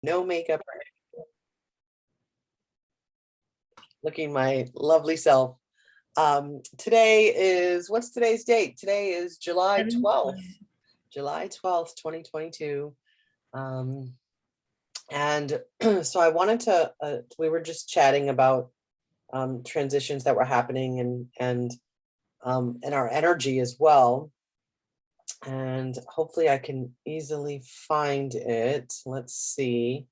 No makeup. Looking my lovely self. Today is, what's today's date? Today is July 12th. July 12th, 2022. And so I wanted to, we were just chatting about transitions that were happening and our energy as well. And hopefully I can easily find it. Let's see.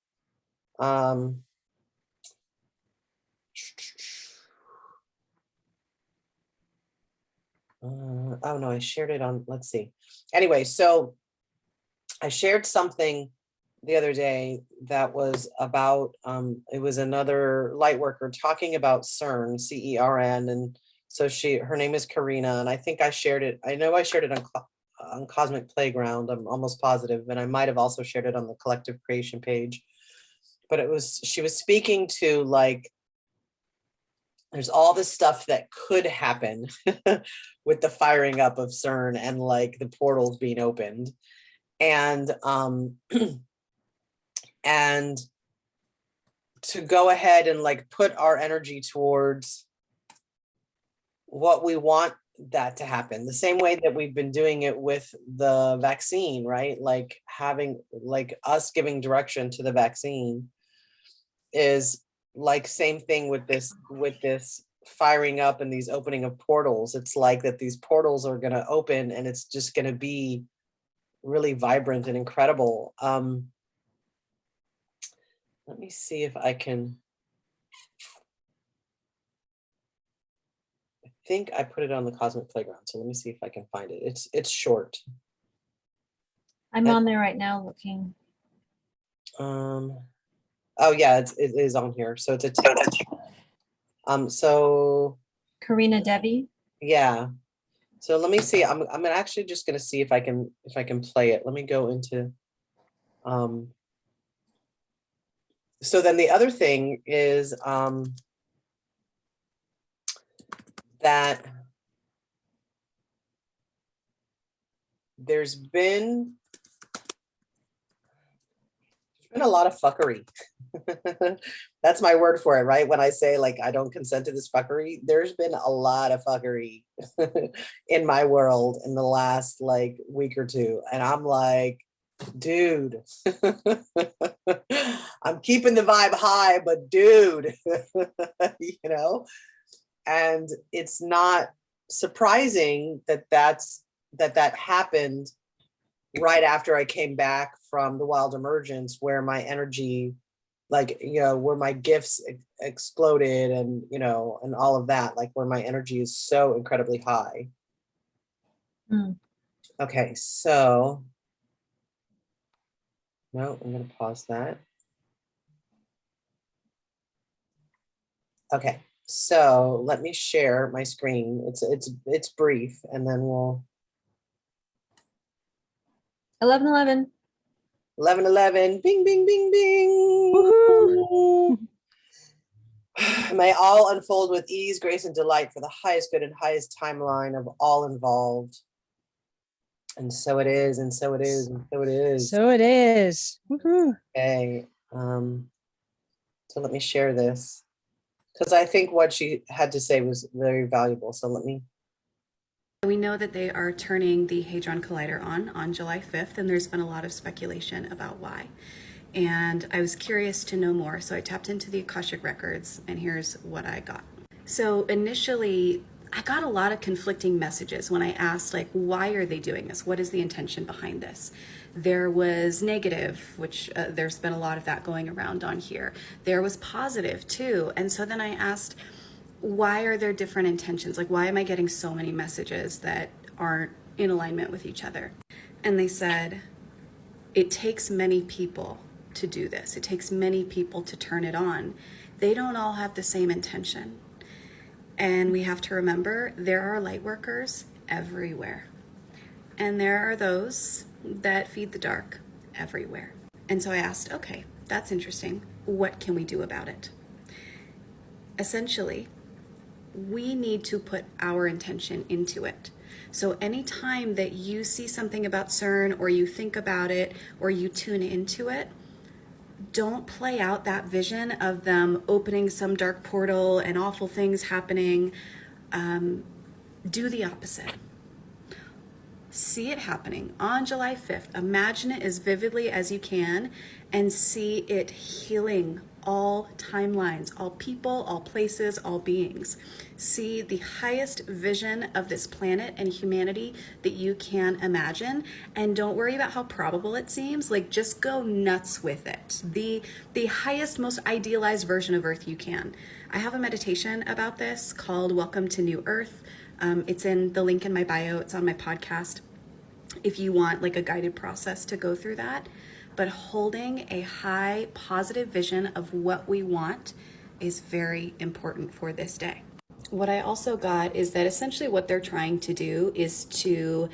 Oh no, I shared it on, let's see. Anyway, so I shared something the other day that was about, it was another light worker talking about CERN, CERN. And so her name is Karina. And I think I shared it. I know I shared it on Cosmic Playground. I'm almost positive. And I might've also shared it on the Collective Creation page, but she was speaking to, like, there's all this stuff that could happen with the firing up of CERN and like the portals being opened. And and to go ahead and like put our energy towards what we want that to happen, the same way that we've been doing it with the vaccine, right? Like having, like, us giving direction to the vaccine is like same thing with this firing up and these opening of portals. It's like that these portals are going to open and it's just going to be really vibrant and incredible. Let me see if I can. I think I put it on the Cosmic Playground, so let me see if I can find it. It's short. I'm on there right now looking. Oh yeah, it is on here. So it's a so Karina Devi. Yeah. So let me see. I'm actually just gonna see if I can play it. Let me go into so then the other thing is that there's been a lot of fuckery. That's my word for it, right? When I say, like, I don't consent to this fuckery, there's been a lot of fuckery in my world in the last like week or two. And I'm like, dude, I'm keeping the vibe high, but dude, you know, and it's not surprising that that happened right after I came back from the wild emergence, where my energy, like, you know, where my gifts exploded and, you know, and all of that, like where my energy is so incredibly high. Okay, so no, I'm going to pause that. Okay, so let me share my screen. It's brief, and then we'll 11:11. 11:11. Bing, bing, bing, bing. Woohoo! May all unfold with ease, grace, and delight for the highest good and highest timeline of all involved. And so it is, and so it is, and so it is. So it is. Woohoo. Okay. So let me share this, because I think what she had to say was very valuable. So let me. We know that they are turning the Hadron Collider on July 5th, and there's been a lot of speculation about why. And I was curious to know more, so I tapped into the Akashic Records, and here's what I got. So initially, I got a lot of conflicting messages when I asked, like, why are they doing this? What is the intention behind this? There was negative, which there's been a lot of that going around on here. There was positive too. And so then I asked, why are there different intentions? Like, why am I getting so many messages that aren't in alignment with each other? And they said, it takes many people to do this. It takes many people to turn it on. They don't all have the same intention. And we have to remember, there are light workers everywhere. And there are those that feed the dark everywhere. And so I asked, okay, that's interesting. What can we do about it? Essentially, we need to put our intention into it. So anytime that you see something about CERN, or you think about it, or you tune into it, don't play out that vision of them opening some dark portal and awful things happening. Do the opposite. See it happening on July 5th. Imagine it as vividly as you can and see it healing all timelines, all people, all places, all beings. See the highest vision of this planet and humanity that you can imagine, and don't worry about how probable it seems. Like, just go nuts with it. The highest, most idealized version of Earth you can. I have a meditation about this called Welcome to New Earth. It's in the link in my bio. It's on my podcast if you want like a guided process to go through that. But holding a high positive vision of what we want is very important for this day. What I also got is that essentially what they're trying to do is to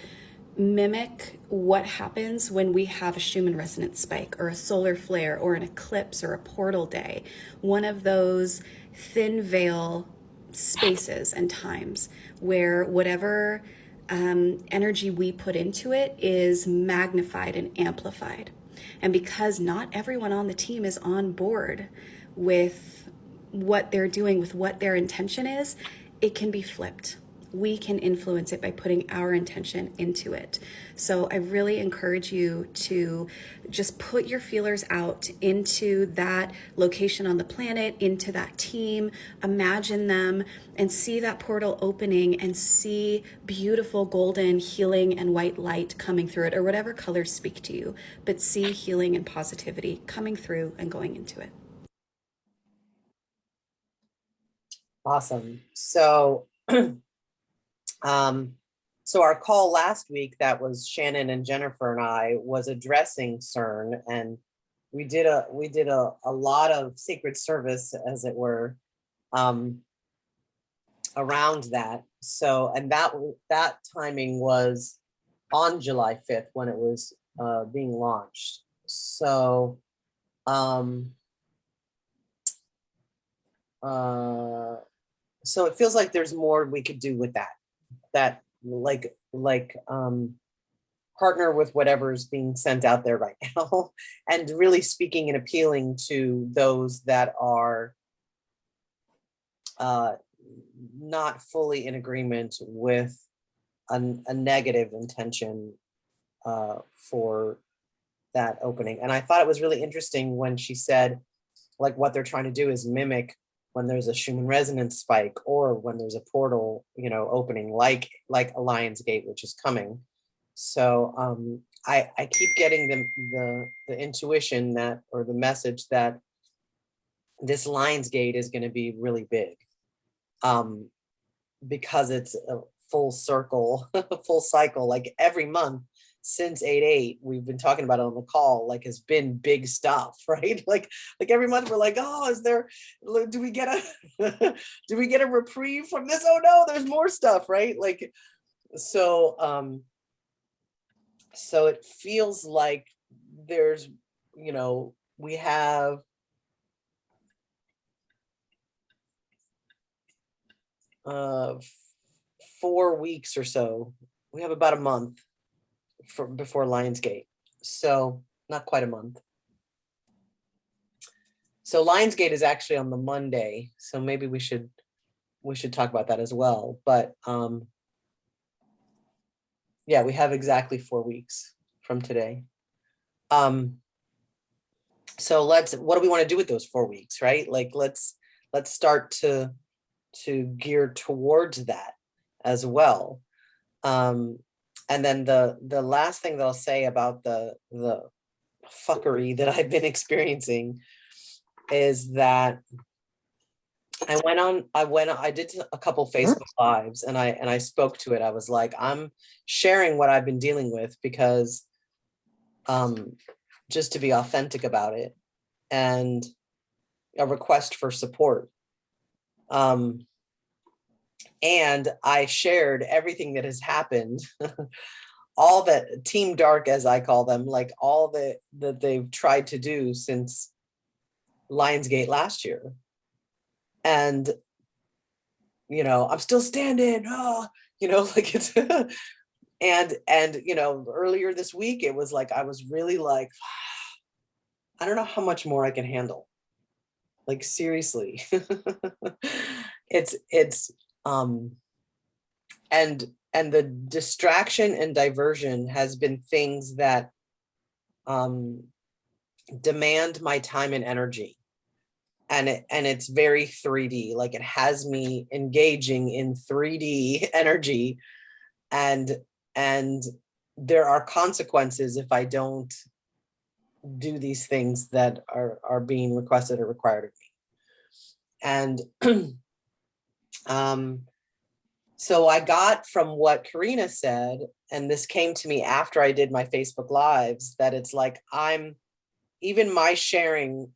mimic what happens when we have a Schumann resonance spike or a solar flare or an eclipse or a portal day. One of those thin veil spaces and times where whatever energy we put into it is magnified and amplified. And because not everyone on the team is on board with what they're doing, with what their intention is, it can be flipped. We can influence it by putting our intention into it. So I really encourage you to just put your feelers out into that location on the planet, into that team, imagine them and see that portal opening and see beautiful golden healing and white light coming through it, or whatever colors speak to you, but see healing and positivity coming through and going into it. Awesome. So, so our call last week, that was Shannon and Jennifer and I, was addressing CERN, and we did a lot of sacred service, as it were, around that. So, and that timing was on July 5th when it was being launched. So, so it feels like there's more we could do with that partner with whatever's being sent out there right now, and really speaking and appealing to those that are not fully in agreement with a negative intention for that opening. And I thought it was really interesting when she said, like, what they're trying to do is mimic when there's a Schumann resonance spike, or when there's a portal, opening, like a Lionsgate, which is coming. So I keep getting the intuition that, or the message that this Lionsgate is going to be really big, because it's a full circle, full cycle. Like every month since 8/8, we've been talking about it on the call, like, has been big stuff, right? Like every month we're like, oh, do we get a reprieve from this? Oh no, there's more stuff, right? Like, so so it feels like there's, we have uh 4 weeks or so. We have about a month before Lionsgate, so not quite a month. So Lionsgate is actually on the Monday, so maybe we should talk about that as well. But yeah, we have exactly 4 weeks from today. So what do we want to do with those 4 weeks, right? Like, let's start to gear towards that as well. And then the last thing that I'll say about the fuckery that I've been experiencing is that I did a couple Facebook lives, and I spoke to it. I was like, I'm sharing what I've been dealing with, because just to be authentic about it, and a request for support. And I shared everything that has happened, all that Team Dark, as I call them, like all that they've tried to do since Lionsgate last year. And, I'm still standing, like it's, and, earlier this week, it was like, I was really like, I don't know how much more I can handle. Like seriously. It's and the distraction and diversion has been things that demand my time and energy. And it's very 3D, like it has me engaging in 3D energy, and there are consequences if I don't do these things that are being requested or required of me. And so I got from what Karina said, and this came to me after I did my Facebook Lives, that it's like even my sharing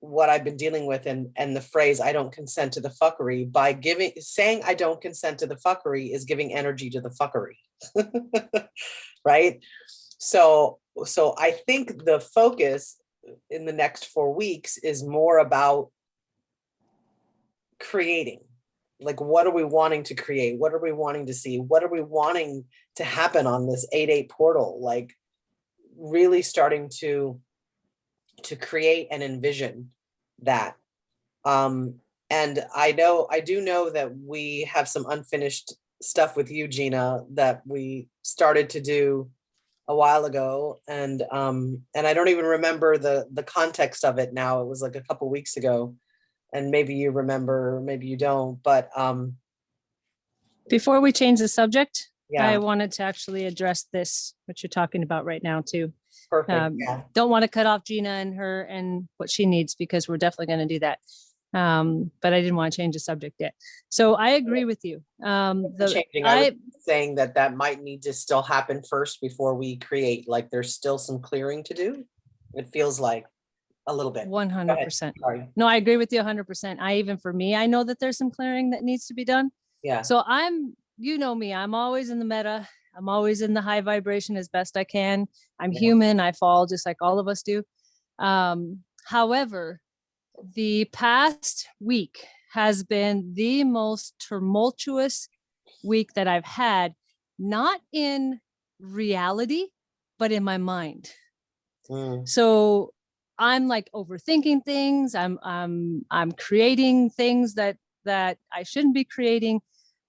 what I've been dealing with, and the phrase "I don't consent to the fuckery," by saying I don't consent to the fuckery is giving energy to the fuckery. Right? So I think the focus in the next 4 weeks is more about creating. Like, what are we wanting to create? What are we wanting to see? What are we wanting to happen on this 8/8 portal? Like really starting to create and envision that. And I do know that we have some unfinished stuff with you, Gina, that we started to do a while ago. And I don't even remember the context of it now. It was like a couple weeks ago. And maybe you remember, maybe you don't, but Before we change the subject, yeah, I wanted to actually address this, what you're talking about right now too. perfect. Yeah. Don't want to cut off Gina and her and what she needs, because we're definitely going to do that. But I didn't want to change the subject yet. So I agree with you. Changing, I was saying that might need to still happen first before we create. Like there's still some clearing to do. It feels like a little bit. 100%. Sorry. No, I agree with you 100%. For me, I know that there's some clearing that needs to be done. Yeah. So you know me, I'm always in the meta. I'm always in the high vibration as best I can. I'm human. I fall just like all of us do. However, the past week has been the most tumultuous week that I've had, not in reality, but in my mind. So I'm like overthinking things. I'm creating things that I shouldn't be creating.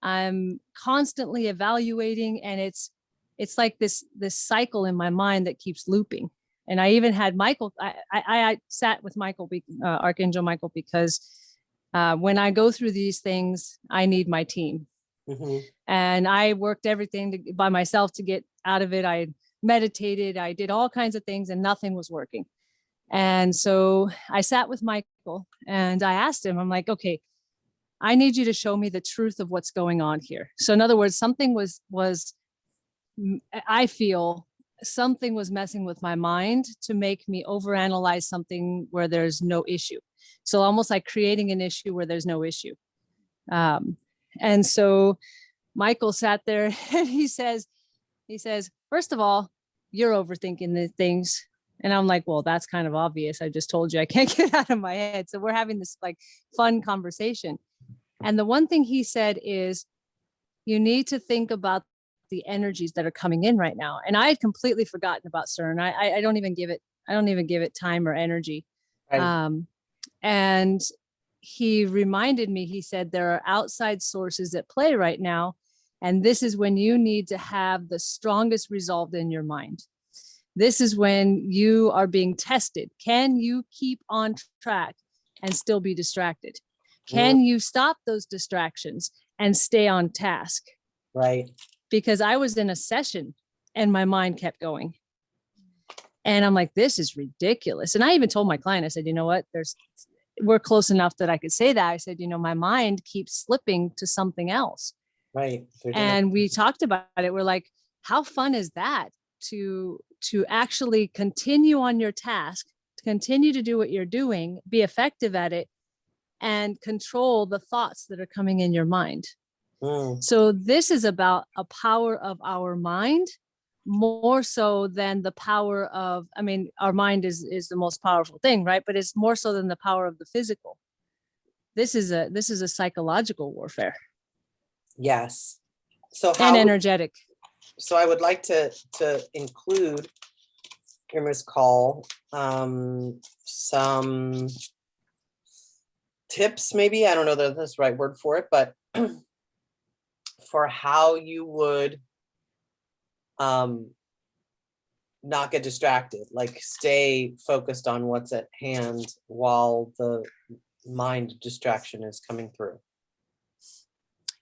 I'm constantly evaluating, and it's like this cycle in my mind that keeps looping. And I even had Michael. I sat with Michael, Archangel Michael, because when I go through these things, I need my team. And I worked everything by myself to get out of it. I meditated. I did all kinds of things, and nothing was working. And so I sat with Michael and I asked him, I'm like, okay, I need you to show me the truth of what's going on here. So in other words, I feel something was messing with my mind to make me overanalyze something where there's no issue. So almost like creating an issue where there's no issue. And so Michael sat there and he says, first of all, you're overthinking the things. And I'm like, well, that's kind of obvious. I just told you I can't get out of my head. So we're having this like fun conversation. And the one thing he said is, you need to think about the energies that are coming in right now. And I had completely forgotten about CERN. I don't even give it time or energy. Right. And he reminded me, he said, there are outside sources at play right now. And this is when you need to have the strongest resolve in your mind. This is when you are being tested. Can you keep on track and still be distracted? Can you stop those distractions and stay on task? Right. Because I was in a session and my mind kept going. And I'm like, this is ridiculous. And I even told my client, I said, you know what, we're close enough that I could say that. I said, my mind keeps slipping to something else. Right. And we talked about it. We're like, how fun is that to actually continue on your task, to continue to do what you're doing, be effective at it, and control the thoughts that are coming in your mind. So this is about a power of our mind, more so than the power of, our mind is the most powerful thing, right? But it's more so than the power of the physical. This is a psychological warfare. Yes. So and energetic. So I would like to include your missed call, some tips, maybe, I don't know that that's the right word for it, but for how you would not get distracted, like stay focused on what's at hand while the mind distraction is coming through.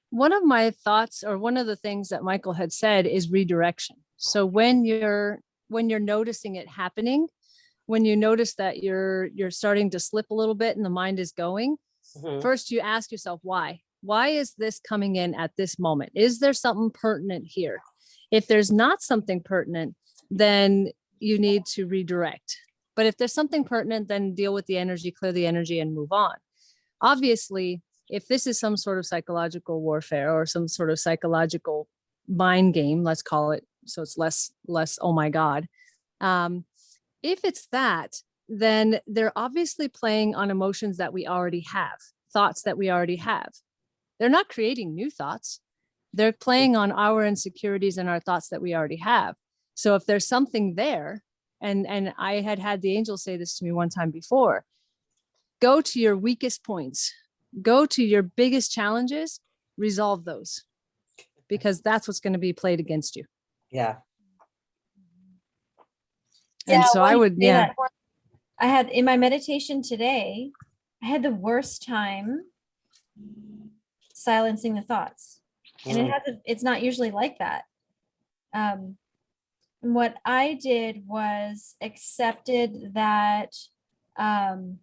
One of my thoughts, or one of the things that Michael had said, is redirection. So when you're noticing it happening, when you notice that you're starting to slip a little bit and the mind is going, first you ask yourself, why? Why is this coming in at this moment? Is there something pertinent here? If there's not something pertinent, then you need to redirect. But if there's something pertinent, then deal with the energy, clear the energy, and move on. Obviously, if this is some sort of psychological warfare or some sort of psychological mind game, let's call it, so it's less, oh my God. If it's that, then they're obviously playing on emotions that we already have, thoughts that we already have. They're not creating new thoughts. They're playing on our insecurities and our thoughts that we already have. So if there's something there, and I had the angel say this to me one time before, go to your weakest points, go to your biggest challenges, resolve those, because that's what's going to be played against you. Yeah. And so I would, yeah. I had in my meditation today, I had the worst time silencing the thoughts. And it's not usually like that. What I did was accepted that there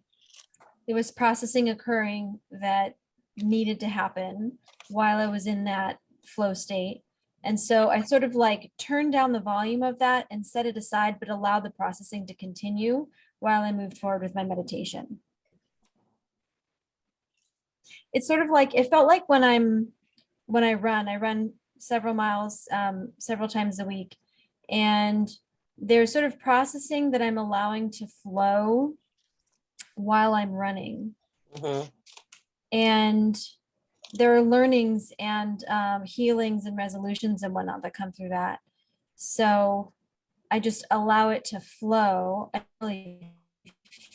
was processing occurring that needed to happen while I was in that flow state. And so I sort of like turned down the volume of that and set it aside, but allowed the processing to continue while I moved forward with my meditation. It's sort of like, it felt like when I run several miles, several times a week, and there's sort of processing that I'm allowing to flow while I'm running. And there are learnings and healings and resolutions and whatnot that come through that. So I just allow it to flow, I really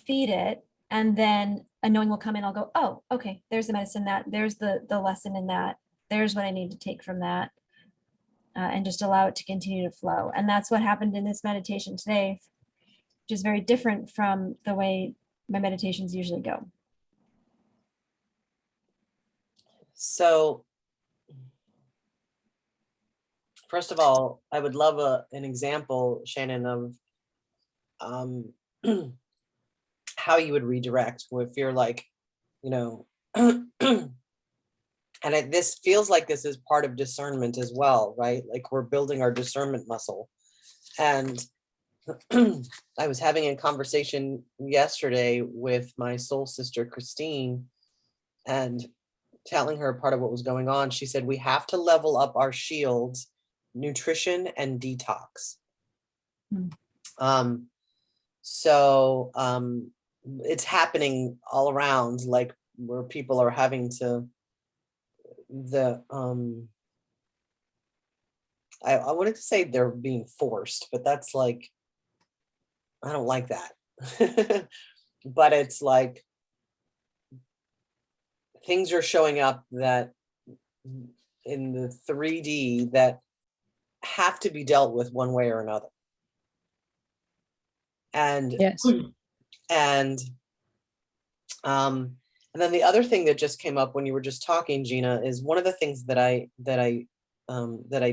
feed it, and then a knowing will come in. I'll go, oh, okay, there's the medicine, there's the lesson in that. There's what I need to take from that, and just allow it to continue to flow. And that's what happened in this meditation today, which is very different from the way my meditations usually go. So, first of all, I would love an example, Shannon, of how you would redirect if you're like, and this feels like this is part of discernment as well, right? Like we're building our discernment muscle. And I was having a conversation yesterday with my soul sister, Christine, and telling her part of what was going on. She said, we have to level up our shields, nutrition and detox. So it's happening all around, like where people are having to, I wanted to say they're being forced, but that's like, I don't like that. But it's like things are showing up that in the 3D that have to be dealt with one way or another. And yes. And then the other thing that just came up when you were just talking, Gina, is one of the things that I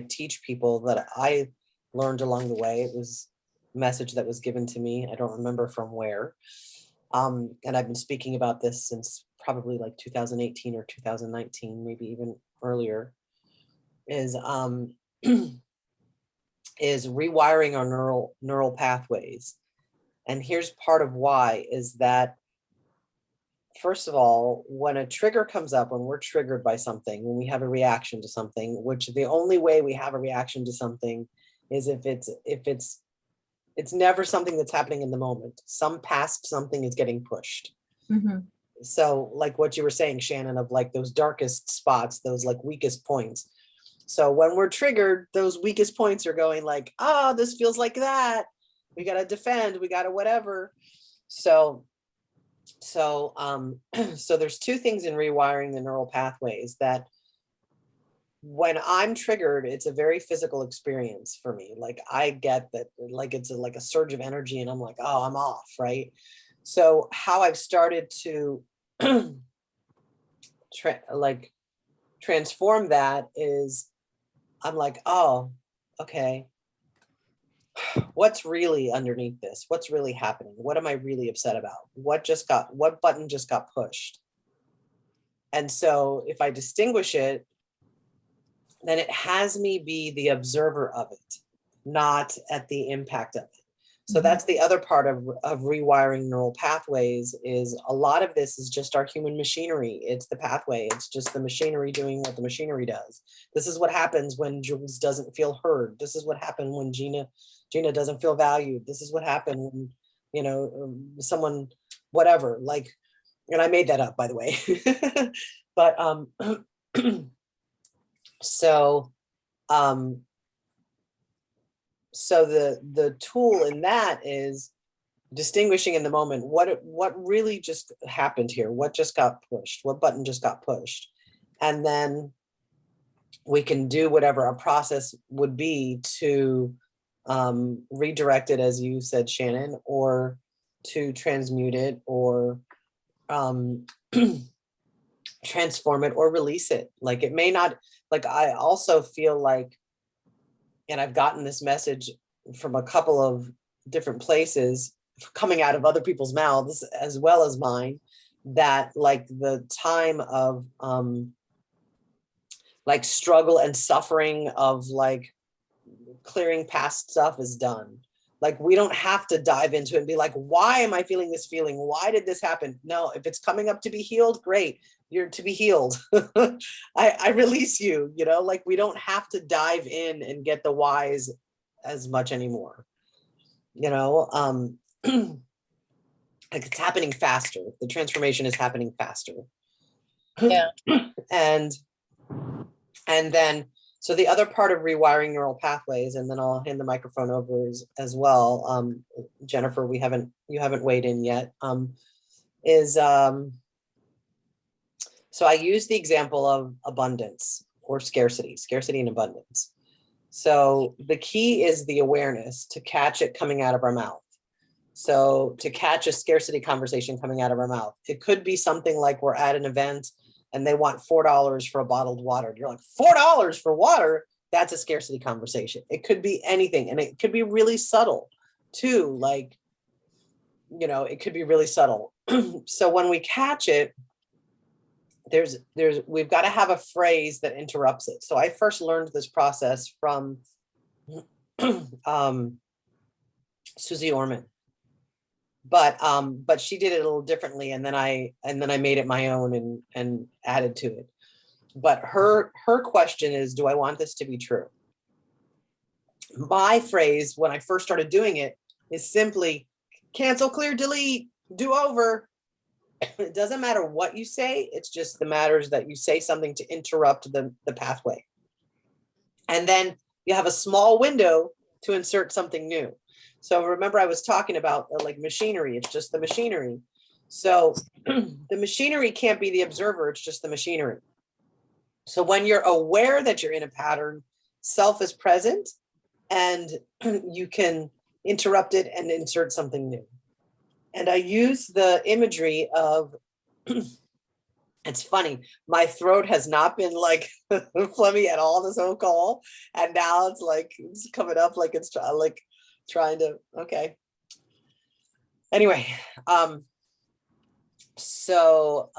teach people that I learned along the way. It was a message that was given to me. I don't remember from where. And I've been speaking about this since probably like 2018 or 2019, maybe even earlier, is rewiring our neural pathways. And here's part of why is that, first of all, when a trigger comes up, when we're triggered by something, when we have a reaction to something, which the only way we have a reaction to something is if it's never something that's happening in the moment. Some past something is getting pushed. So like what you were saying, Shannon, of like those darkest spots, those like weakest points. So when we're triggered, those weakest points are going like, oh, this feels like that. we got to defend, we got to whatever. So so there's two things in rewiring the neural pathways that when I'm triggered, it's a very physical experience for me. Like I get that, like it's like a surge of energy and I'm like, oh, I'm off, right? So how I've started to transform that is I'm like, oh, okay, what's really underneath this? What's really happening? What am I really upset about? What button just got pushed? And so if I distinguish it, then it has me be the observer of it, not at the impact of it. So that's the other part of rewiring neural pathways is a lot of this is just our human machinery. It's the pathway. It's just the machinery doing what the machinery does. This is what happens when Jules doesn't feel heard. This is what happened when Gina doesn't feel valued. This is what happened when, you know, someone, whatever, like, and I made that up, by the way. But so so the tool in that is distinguishing in the moment what really just happened here, what just got pushed, what button just got pushed, and then we can do whatever a process would be to redirect it, as you said, Shannon, or to transmute it, or transform it, or release it. Like it may not, like I also feel like, and I've gotten this message from a couple of different places coming out of other people's mouths as well as mine, that like the time of like struggle and suffering of like clearing past stuff is done. Like we don't have to dive into it and be like, why am I feeling this feeling? Why did this happen? No, if it's coming up to be healed, great. You're to be healed. I release you, you know, like we don't have to dive in and get the whys as much anymore. You know, like it's happening faster. The transformation is happening faster. Yeah. And then, so the other part of rewiring neural pathways, and then I'll hand the microphone over as well. Jennifer, you haven't weighed in yet. So I use the example of abundance or scarcity and abundance. So the key is the awareness to catch it coming out of our mouth. So to catch a scarcity conversation coming out of our mouth, it could be something like we're at an event and they want $4 for a bottled water. You're like, $4 for water? That's a scarcity conversation. It could be anything. And it could be really subtle too. Like, you know, it could be really subtle. So when we catch it, we've got to have a phrase that interrupts it. So I first learned this process from Susie Orman, but she did it a little differently, and then I made it my own and added to it. But her question is, do I want this to be true? My phrase when I first started doing it is simply cancel, clear, delete, do over. It doesn't matter what you say. It's just the matters that you say something to interrupt the pathway. And then you have a small window to insert something new. So remember I was talking about like machinery. It's just the machinery. So the machinery can't be the observer. It's just the machinery. So when you're aware that you're in a pattern, self is present and you can interrupt it and insert something new. And I use the imagery of, it's funny, my throat has not been like phlegmy at all this whole call. And now it's like, it's coming up like it's like trying to, okay. Anyway, so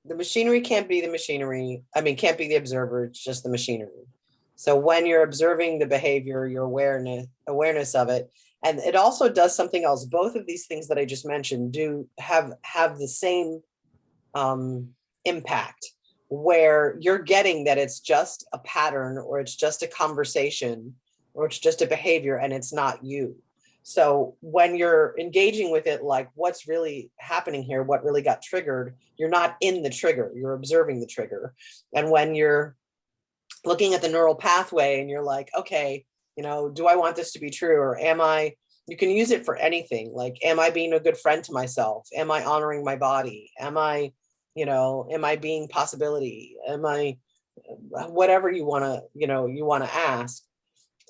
the machinery can't be the machinery. I mean, can't be the observer. It's just the machinery. So when you're observing the behavior, your awareness of it, and it also does something else. Both of these things that I just mentioned do have the same impact, where you're getting that it's just a pattern, or it's just a conversation, or it's just a behavior, and it's not you. So when you're engaging with it, like what's really happening here, what really got triggered, you're not in the trigger, you're observing the trigger. And when you're looking at the neural pathway and you're like, okay, You know, do I want this to be true? Or you can use it for anything. Like, am I being a good friend to myself? Am I honoring my body? Am I being possibility? Am I, whatever you want to, you want to ask.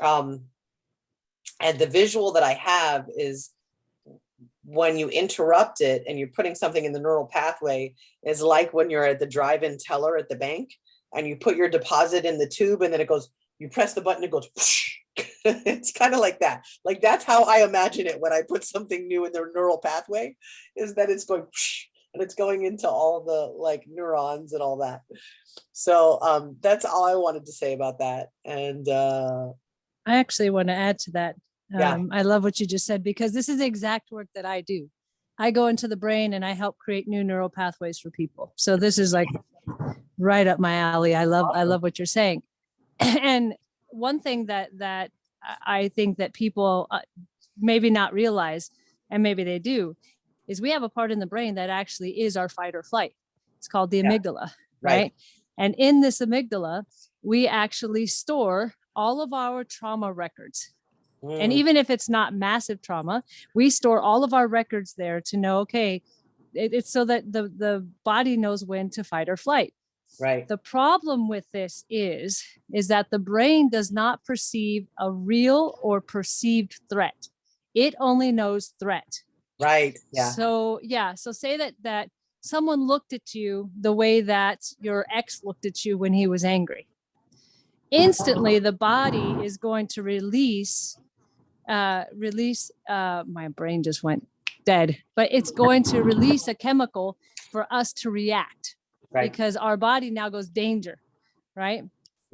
And the visual that I have is when you interrupt it and you're putting something in the neural pathway, is like when you're at the drive-in teller at the bank and you put your deposit in the tube and then it goes, you press the button, it goes, it's kind of like that. Like, that's how I imagine it when I put something new in their neural pathway, is that it's going and it's going into all the like neurons and all that. So that's all I wanted to say about that. And I actually want to add to that. Yeah. I love what you just said, because this is the exact work that I do. I go into the brain and I help create new neural pathways for people. So this is like right up my alley. I love what you're saying. And one thing that I think that people maybe not realize, and maybe they do, is we have a part in the brain that actually is our fight or flight. It's called the amygdala, right? And in this amygdala, we actually store all of our trauma records. And even if it's not massive trauma, we store all of our records there to know, okay, it's so that the body knows when to fight or flight. Right. The problem with this is that the brain does not perceive a real or perceived threat. It only knows threat. Right. Yeah. So say that someone looked at you the way that your ex looked at you when he was angry. Instantly, the body is going to release my brain just went dead, but it's going to release a chemical for us to react, right? Because our body now goes danger, right?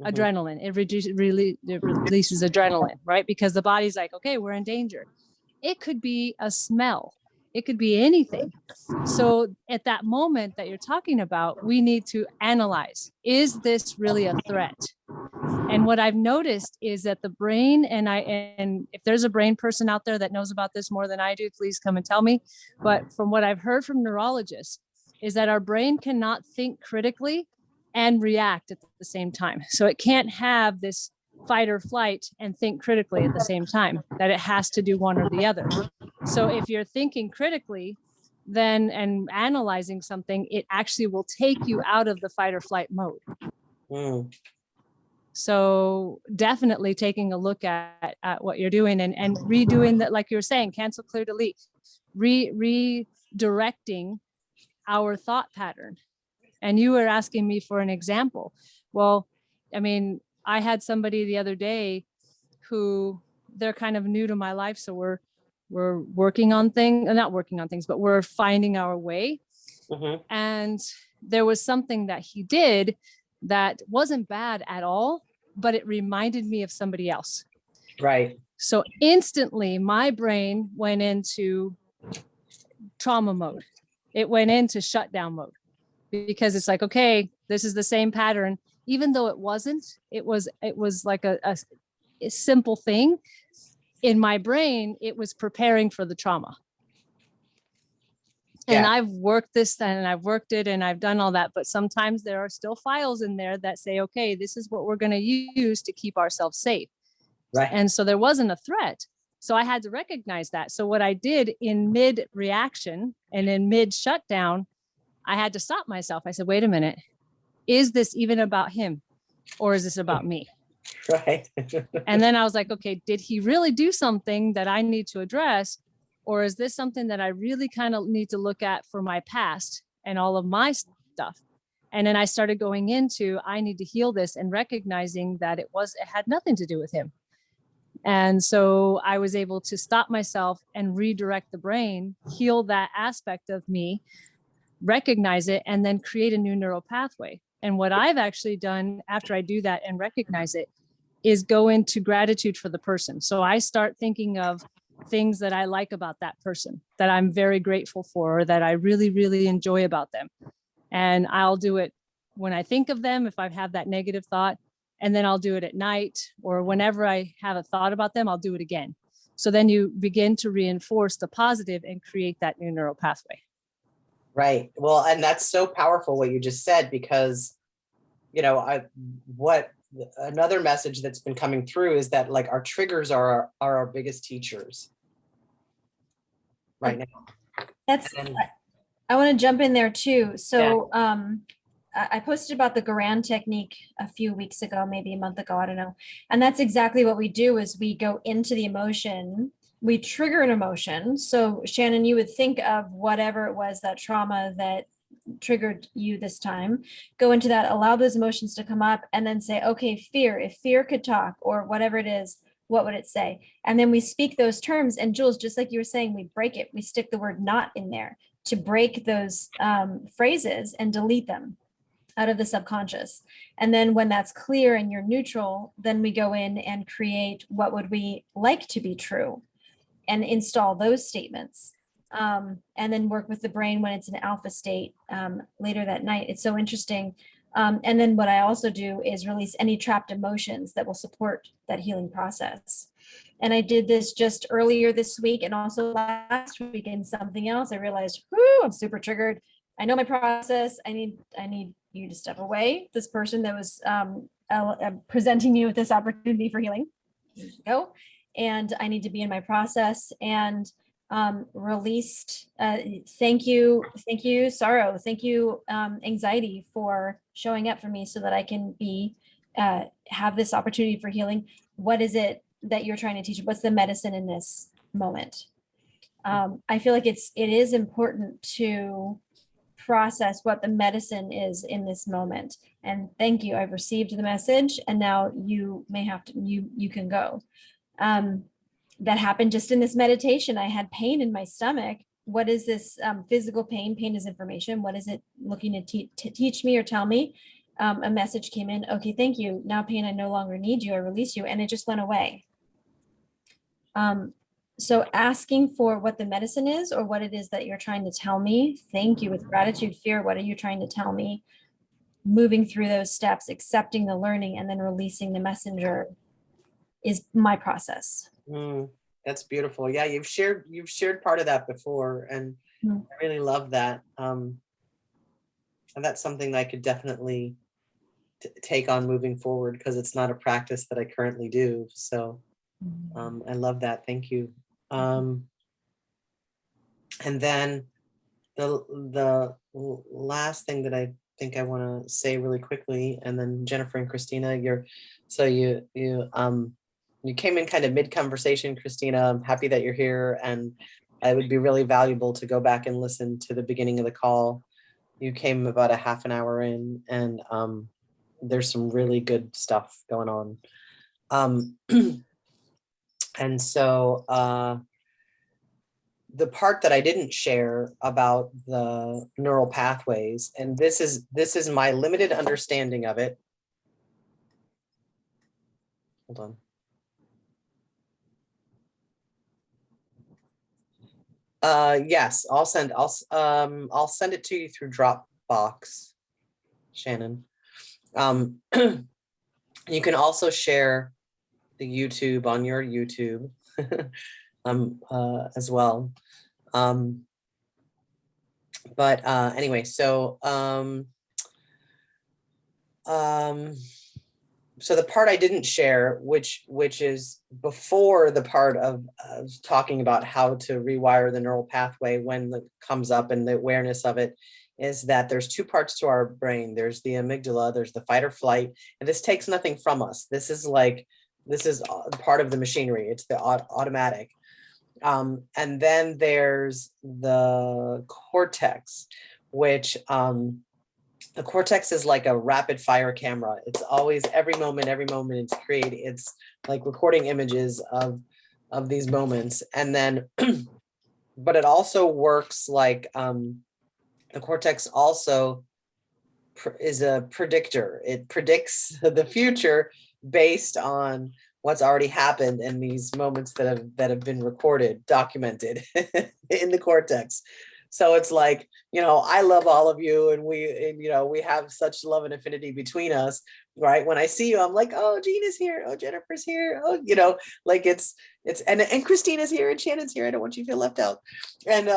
Adrenaline, it releases adrenaline, right? Because the body's like, okay, we're in danger. It could be a smell, it could be anything. So at that moment that you're talking about, we need to analyze, is this really a threat? And what I've noticed is that the brain, and if there's a brain person out there that knows about this more than I do, please come and tell me. But from what I've heard from neurologists, is that our brain cannot think critically and react at the same time. So it can't have this fight or flight and think critically at the same time, that it has to do one or the other. So if you're thinking critically, then and analyzing something, it actually will take you out of the fight or flight mode. So definitely taking a look at what you're doing and redoing that, like you were saying, cancel, clear, delete, redirecting our thought pattern. And you were asking me for an example. Well, I mean, I had somebody the other day who they're kind of new to my life. So we're working on things, not working on things, but we're finding our way. And there was something that he did that wasn't bad at all, but it reminded me of somebody else. Right. So instantly my brain went into trauma mode. It went into shutdown mode, because it's like, okay, this is the same pattern, even though it wasn't. It was like a simple thing. In my brain, it was preparing for the trauma. And I've worked this and I've worked it and I've done all that. But sometimes there are still files in there that say, okay, this is what we're going to use to keep ourselves safe. Right. And so there wasn't a threat. So I had to recognize that. So what I did in mid reaction and in mid shutdown, I had to stop myself. I said, wait a minute, is this even about him or is this about me? Right. And then I was like, okay, did he really do something that I need to address? Or is this something that I really kind of need to look at for my past and all of my stuff? And then I started going into, I need to heal this, and recognizing that it had nothing to do with him. And so I was able to stop myself and redirect the brain, heal that aspect of me, recognize it, and then create a new neural pathway. And what I've actually done after I do that and recognize it is go into gratitude for the person. So I start thinking of things that I like about that person, that I'm very grateful for, or that I really, really enjoy about them. And I'll do it when I think of them, if I have that negative thought, and then I'll do it at night, or whenever I have a thought about them, I'll do it again. So then you begin to reinforce the positive and create that new neural pathway. Right. Well, and that's so powerful what you just said, because, what another message that's been coming through is that like our triggers are our biggest teachers right now. That's, And I want to jump in there too. So I posted about the Garand technique a few weeks ago, maybe a month ago, I don't know. And that's exactly what we do is we go into the emotion, we trigger an emotion. So Shannon, you would think of whatever it was, that trauma that triggered you this time, go into that, allow those emotions to come up, and then say, okay, fear, if fear could talk or whatever it is, what would it say? And then we speak those terms. And Jules, just like you were saying, we break it. We stick the word not in there to break those phrases and delete them out of the subconscious. And then when that's clear and you're neutral, then we go in and create what would we like to be true and install those statements. And then work with the brain when it's in alpha state later that night. It's so interesting. And then what I also do is release any trapped emotions that will support that healing process. And I did this just earlier this week and also last week in something else. I realized, whoo, I'm super triggered. I know my process. I need you to step away. This person that was presenting me with this opportunity for healing, go. And I need to be in my process and released. Thank you, sorrow. Thank you, anxiety, for showing up for me so that I can be have this opportunity for healing. What is it that you're trying to teach? What's the medicine in this moment? I feel like it is important to process what the medicine is in this moment. And thank you. I've received the message, and now you may have to. You can go. That happened just in this meditation. I had pain in my stomach. What is this physical pain? Pain is information. What is it looking to teach me or tell me? A message came in. Okay, thank you. Now pain, I no longer need you. I release you. And it just went away. So asking for what the medicine is or what it is that you're trying to tell me. Thank you. With gratitude, fear, what are you trying to tell me? Moving through those steps, accepting the learning, and then releasing the messenger is my process. That's beautiful. Yeah, you've shared part of that before, and I really love that. And that's something that I could definitely take on moving forward, because it's not a practice that I currently do. So I love that. Thank you. And then the last thing that I think I want to say really quickly, and then Jennifer and Christina, you came in kind of mid-conversation, Christina. I'm happy that you're here, and it would be really valuable to go back and listen to the beginning of the call. You came about a half an hour in, and there's some really good stuff going on. And so the part that I didn't share about the neural pathways, and this is my limited understanding of it. Hold on. Yes, I'll send it to you through Dropbox, Shannon. You can also share the YouTube on your YouTube as well. But anyway, so so the part I didn't share, which is before the part of talking about how to rewire the neural pathway when it comes up and the awareness of it, is that there's two parts to our brain. There's the amygdala, there's the fight or flight, and this takes nothing from us. This is part of the machinery. It's the automatic. And then there's the cortex, which the cortex is like a rapid fire camera. It's always every moment it's like recording images of these moments. And then, but it also works like the cortex also is a predictor. It predicts the future based on what's already happened in these moments that have been recorded, documented in the cortex. So it's like, I love all of you, and we have such love and affinity between us, right? When I see you, I'm like, oh, Gina's here. Oh, Jennifer's here. Oh, like it's, and Christina's here and Shannon's here. I don't want you to feel left out. And,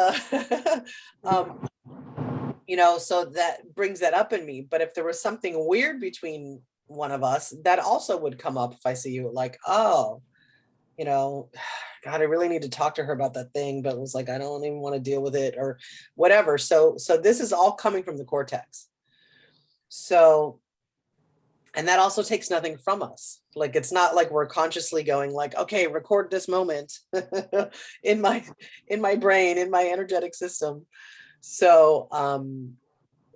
so that brings that up in me. But if there was something weird between one of us, that also would come up if I see you, like, oh, you know, God, I really need to talk to her about that thing, but it was like, I don't even want to deal with it or whatever. So this is all coming from the cortex. So, and that also takes nothing from us. Like, it's not like we're consciously going like, okay, record this moment in my brain, in my energetic system. So,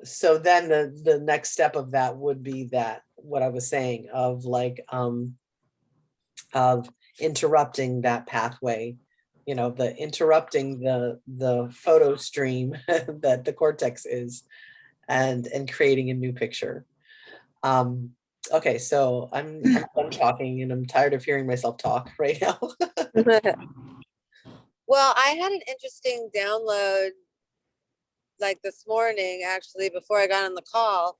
so then the next step of that would be that, what I was saying of like, of interrupting that pathway, you know, the interrupting the photo stream that the cortex is, and creating a new picture. Okay, so I'm done talking, and I'm tired of hearing myself talk right now. Well, I had an interesting download like this morning, actually, before I got on the call.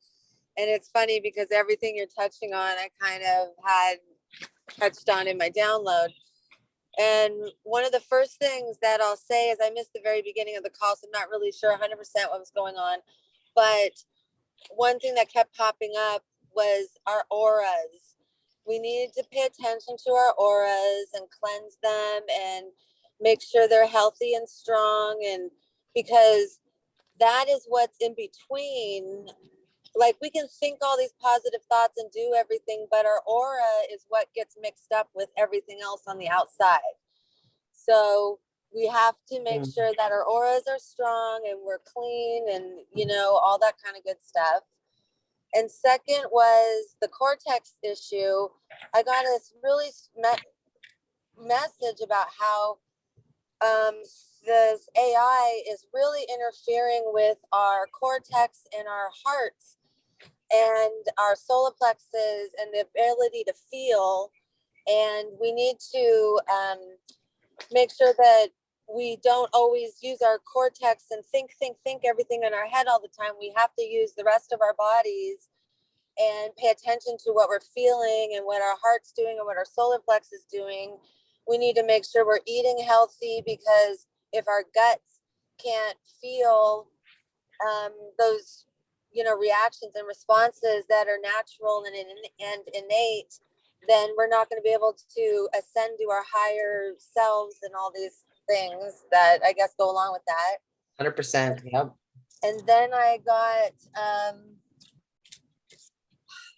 And it's funny because everything you're touching on, I kind of had touched on in my download. And one of the first things that I'll say is I missed the very beginning of the call, so I'm not really sure 100% what was going on. But one thing that kept popping up was our auras. We needed to pay attention to our auras and cleanse them and make sure they're healthy and strong. And because that is what's in between. Like, we can think all these positive thoughts and do everything, but our aura is what gets mixed up with everything else on the outside. So we have to make sure that our auras are strong and we're clean and, you know, all that kind of good stuff. And second was the cortex issue. I got this really message about how this AI is really interfering with our cortex and our hearts and our solar plexus and the ability to feel. And we need to make sure that we don't always use our cortex and think everything in our head all the time. We have to use the rest of our bodies and pay attention to what we're feeling and what our heart's doing and what our solar plexus is doing. We need to make sure we're eating healthy, because if our guts can't feel those, you know, reactions and responses that are natural and innate, then we're not going to be able to ascend to our higher selves and all these things that I guess go along with that. 100%. Yep. And then I got,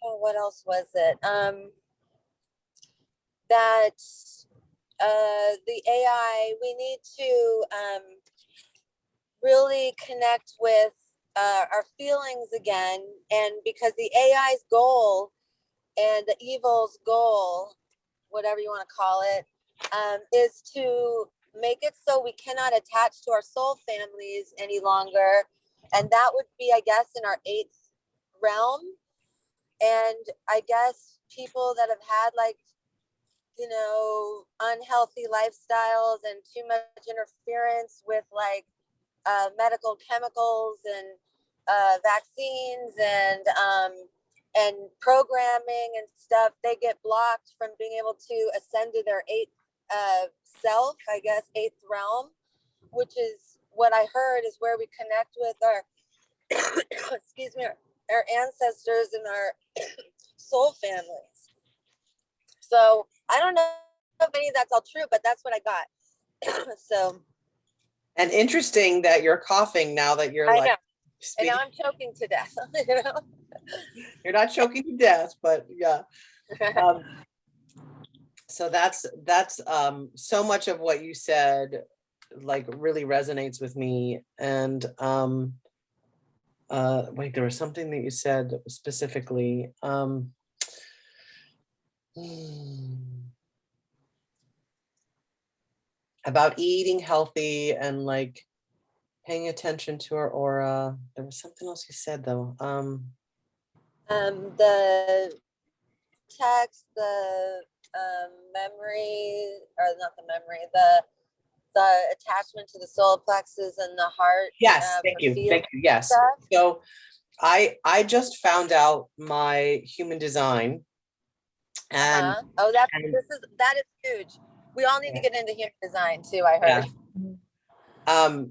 what else was it? That the AI, we need to really connect with our feelings again. And because the AI's goal and the evil's goal, whatever you want to call it, is to make it so we cannot attach to our soul families any longer. And that would be, I guess, in our 8th realm. And I guess people that have had, like, you know, unhealthy lifestyles and too much interference with like medical chemicals and vaccines and programming and stuff, they get blocked from being able to ascend to their 8th self, I guess, 8th realm, which is what I heard is where we connect with our excuse me, our ancestors and our soul families. So I don't know if any of that's all true, but that's what I got. So. And interesting that you're coughing now that you're I like know. speaking. And now I'm choking to death. You know? You're not choking to death, but yeah. So that's so much of what you said like really resonates with me. And wait, there was something that you said specifically. About eating healthy and like paying attention to our aura. There was something else you said though. The text, the memory, or not the memory, the attachment to the solar plexus and the heart. Yes, thank you. Yes. Stuff. So I just found out my human design. And oh, that is huge. We all need to get into human design too, I heard. Yeah.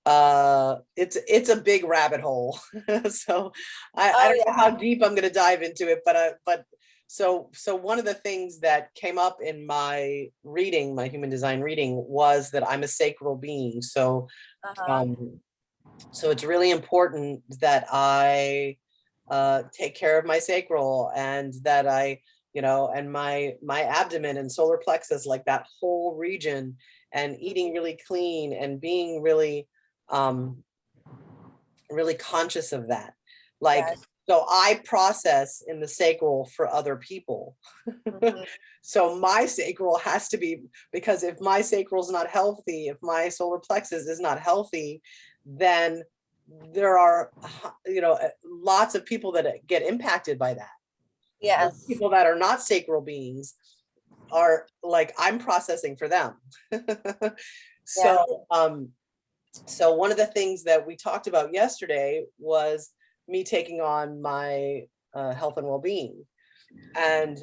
It's a big rabbit hole. So I Oh, don't know yeah. how deep I'm going to dive into it, but so one of the things that came up in my reading, my human design reading, was that I'm a sacral being. So Uh-huh. so it's really important that I take care of my sacral, and that I, and my abdomen and solar plexus, like that whole region, and eating really clean and being really really conscious of that. Like, Yes. so I process in the sacral for other people. Mhm. So my sacral has to be, because if my sacral is not healthy, if my solar plexus is not healthy, then there are, lots of people that get impacted by that. Yes. People that are not sacral beings are like, I'm processing for them. Yeah. So one of the things that we talked about yesterday was me taking on my health and well-being, and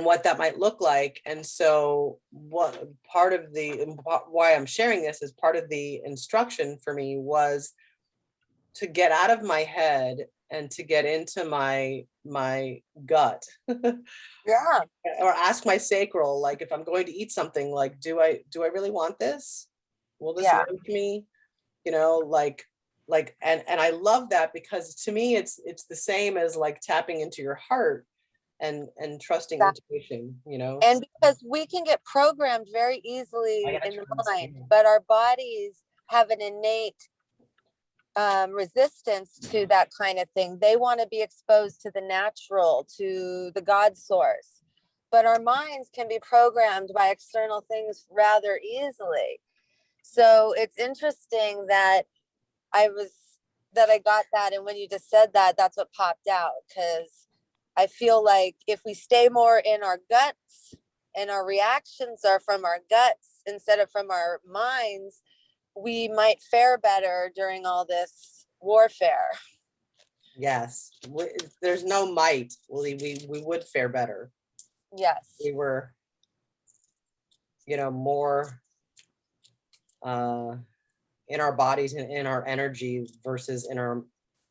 what that might look like. And so what part of why I'm sharing this is part of the instruction for me was to get out of my head and to get into my gut. Yeah. Or ask my sacral, like, if I'm going to eat something, like, do I really want this? Will this Yeah. nourish me? And I love that, because to me it's the same as like tapping into your heart and trusting That- intuition. And because we can get programmed very I easily gotta in the turn this mind, down. but our bodies have an innate resistance to that kind of thing. They want to be exposed to the natural, to the God source. But our minds can be programmed by external things rather easily. So it's interesting that I got that. And when you just said that, that's what popped out. Because I feel like if we stay more in our guts and our reactions are from our guts instead of from our minds, we might fare better during all this warfare. Yes, there's no might. We would fare better. Yes. We were, more in our bodies and in our energy versus in our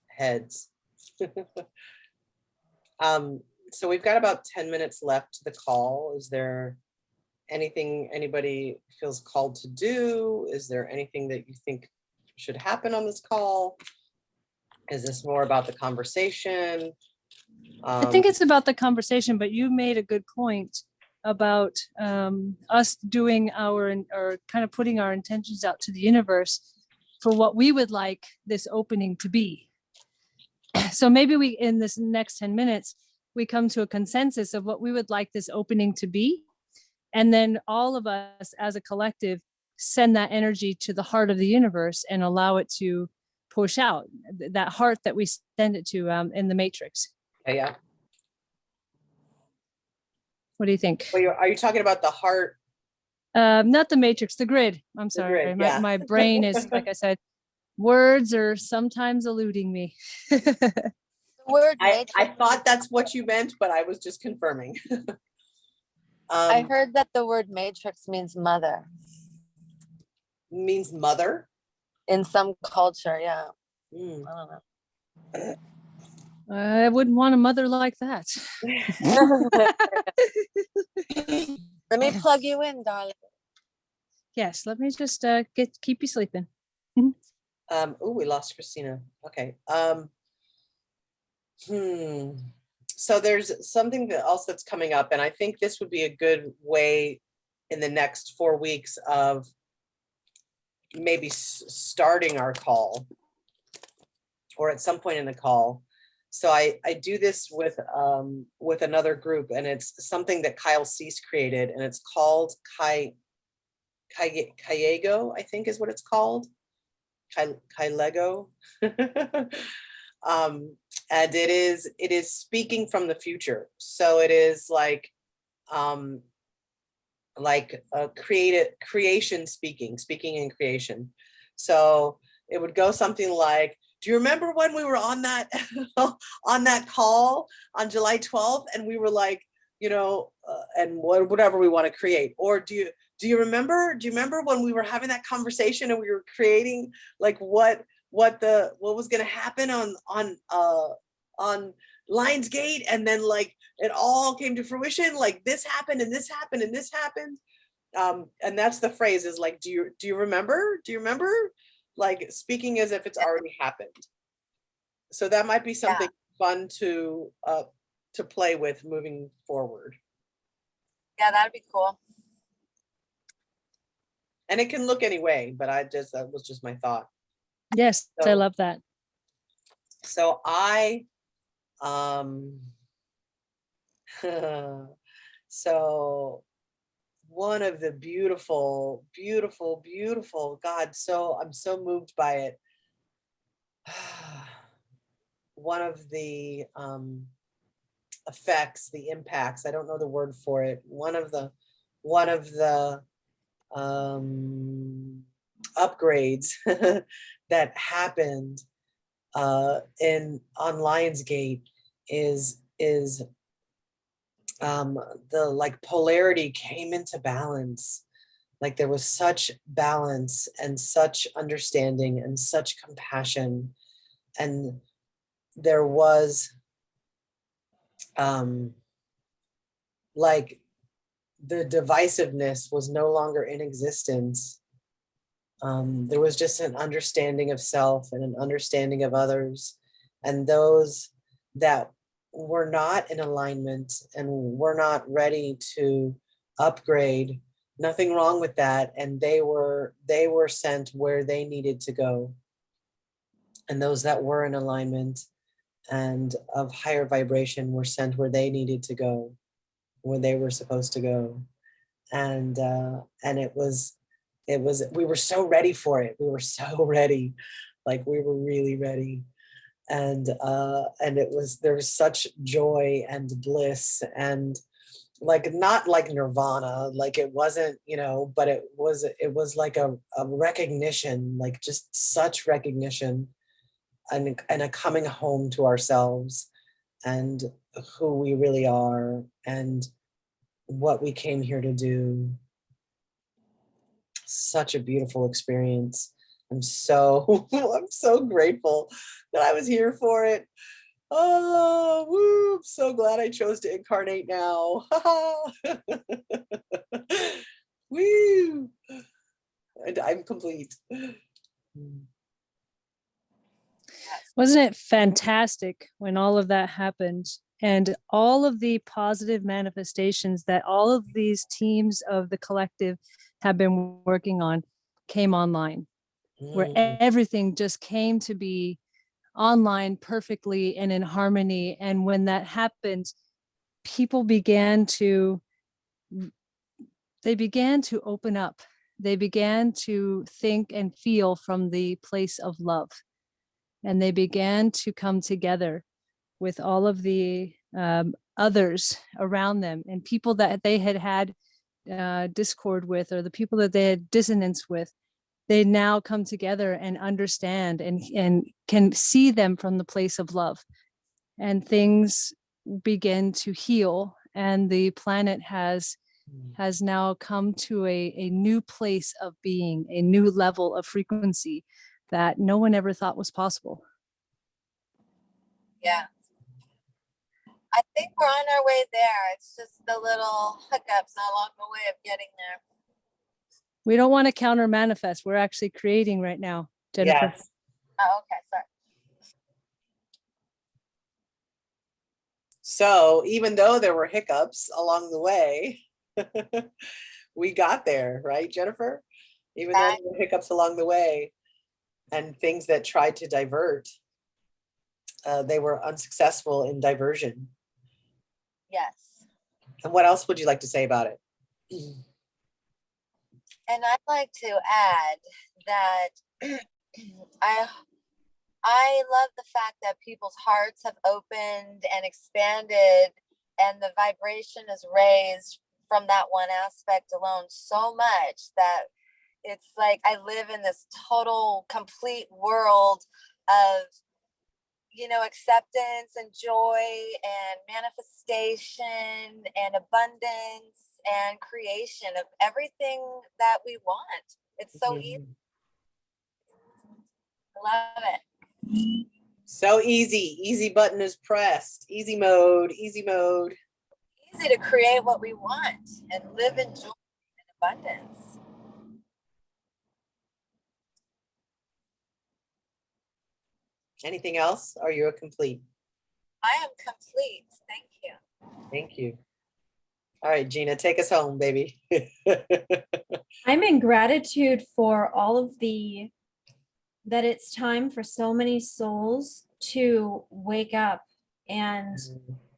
heads. So we've got about 10 minutes left to the call. Is there anything anybody feels called to do? Is there anything that you think should happen on this call? Is this more about the conversation? I think it's about the conversation, but you made a good point about us doing or kind of putting our intentions out to the universe for what we would like this opening to be. So maybe in this next 10 minutes, we come to a consensus of what we would like this opening to be. And then all of us as a collective send that energy to the heart of the universe and allow it to push out that heart that we send it to in the matrix. Yeah. What do you think? Well, are you talking about the heart? Not the matrix, the grid. I'm sorry. Grid, yeah. My brain is, like I said, words are sometimes eluding me. The word I matrix, thought that's what you meant, but I was just confirming. I heard that the word matrix means mother Means mother. in some culture. Yeah. Mm. I don't know. I wouldn't want a mother like that. Let me plug you in, darling. Yes, let me just keep you sleeping. Oh, we lost Christina. Okay. So there's something else that's coming up, and I think this would be a good way in the next 4 weeks of maybe starting our call, or at some point in the call. So I do this with another group, and it's something that Kyle Cease created, and it's called Kayego, I think is what it's called. Kylego. And it is speaking from the future. So it is like creation speaking in creation. So it would go something like, do you remember when we were on that on that call on July 12th, and we were like, and whatever we want to create? Or do Do you remember when we were having that conversation and we were creating like what was going to happen on Lionsgate, and then like it all came to fruition, like this happened and this happened and this happened. And that's the phrase, is like, do you remember? Do you remember? Like speaking as if it's already happened. So that might be something fun to play with moving forward. Yeah, that'd be cool. And it can look any way, but that was just my thought. Yes, I So- love that. So so one of the beautiful, God, I'm so moved by it. One of the effects, the impacts, I don't know the word for it. One of the upgrades that happened on Lionsgate is the like polarity came into balance. Like there was such balance and such understanding and such compassion, and there was like the divisiveness was no longer in existence. There was just an understanding of self and an understanding of others, and those that were not in alignment and were not ready to upgrade, nothing wrong with that, and they were sent where they needed to go. And those that were in alignment and of higher vibration were sent where they needed to go, where they were supposed to go. And it was we were so ready for it. We were so ready, like we were really ready. And there was such joy and bliss, and like not like nirvana, like it wasn't, but it was like a recognition, like just such recognition, and a coming home to ourselves and who we really are and what we came here to do. Such a beautiful experience. I'm so grateful that I was here for it. Oh, woo, I'm so glad I chose to incarnate now. Woo. And I'm complete. Wasn't it fantastic when all of that happened, and all of the positive manifestations that all of these teams of the collective have been working on came online, where everything just came to be online perfectly and in harmony. And when that happened, people began to open up. They began to think and feel from the place of love. And they began to come together with all of the others around them, and people that they had discord with, or the people that they had dissonance with. They now come together and understand and can see them from the place of love, and things begin to heal, and the planet has now come to a new place of being, a new level of frequency that no one ever thought was possible. Yeah. I think we're on our way there. It's just the little hiccups along the way of getting there. We don't want to counter manifest. We're actually creating right now, Jennifer. Yes. Oh, okay, sorry. So even though there were hiccups along the way, we got there, right, Jennifer? Even though there were hiccups along the way and things that tried to divert, they were unsuccessful in diversion. Yes. And what else would you like to say about it? And I'd like to add that I love the fact that people's hearts have opened and expanded, and the vibration is raised from that one aspect alone so much that it's like I live in this total, complete world of, acceptance and joy and manifestation and abundance and creation of everything that we want. It's so easy. Mhm. I love it. So easy. Easy button is pressed. Easy mode. Easy mode. Easy to create what we want and live in joy and abundance. Anything else? Are you a complete? I am complete. Thank you. Thank you. All right, Gina, take us home, baby. I'm in gratitude for all of that it's time for so many souls to wake up and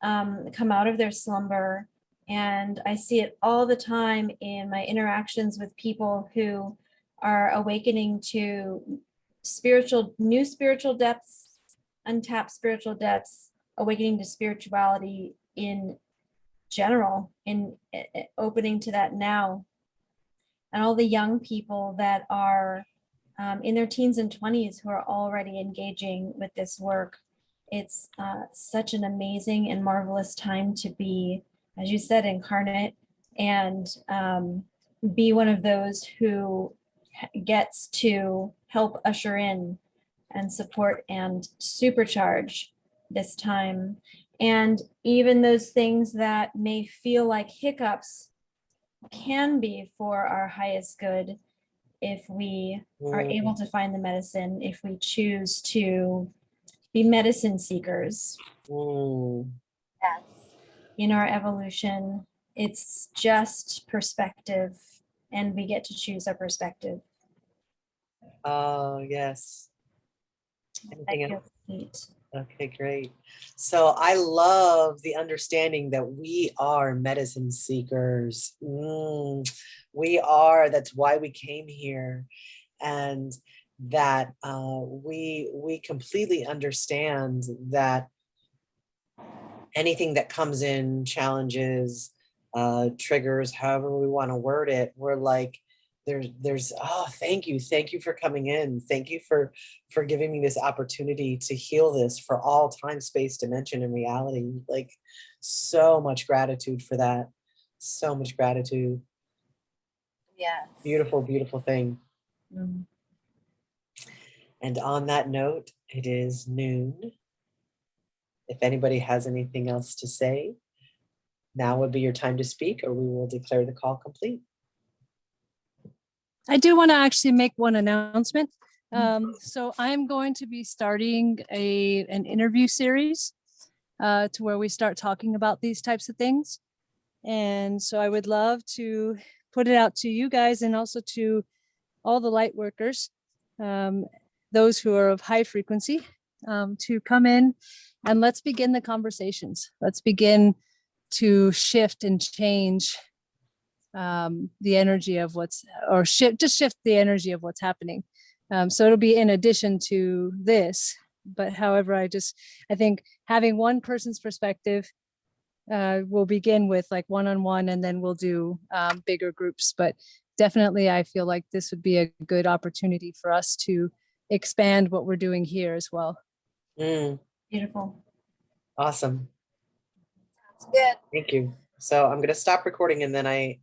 come out of their slumber. And I see it all the time in my interactions with people who are awakening to new spiritual depths, untapped spiritual depths, awakening to spirituality in general, in opening to that now. And all the young people that are in their teens and 20s who are already engaging with this work. It's such an amazing and marvelous time to be, as you said, incarnate and be one of those who gets to help usher in and support and supercharge this time. And even those things that may feel like hiccups can be for our highest good if we are able to find the medicine, if we choose to be medicine seekers Yes. in our evolution. It's just perspective, and we get to choose our perspective. Oh, yes. Anything That else? feels neat. Okay, great. So I love the understanding that we are medicine seekers. We are, that's why we came here. And that we completely understand that anything that comes in, challenges, triggers, however we want to word it, we're like, there's oh, thank you for coming in, thank you for giving me this opportunity to heal this for all time, space, dimension, and reality. Like, so much gratitude for that, so much gratitude. Yes. Beautiful, beautiful thing. Mm. And on that note, it is noon. If anybody has anything else to say, now would be your time to speak, or we will declare the call complete. I do want to actually make one announcement. So I'm going to be starting an interview series to where we start talking about these types of things. And so I would love to put it out to you guys and also to all the light workers, those who are of high frequency, to come in and let's begin the conversations. Let's begin to shift and change the energy of shift the energy of what's happening. So it'll be in addition to this, but however, I think having one person's perspective, we'll begin with like one-on-one, and then we'll do bigger groups. But definitely, I feel like this would be a good opportunity for us to expand what we're doing here as well. Beautiful. Awesome. That's good. Thank you. So I'm going to stop recording, and then I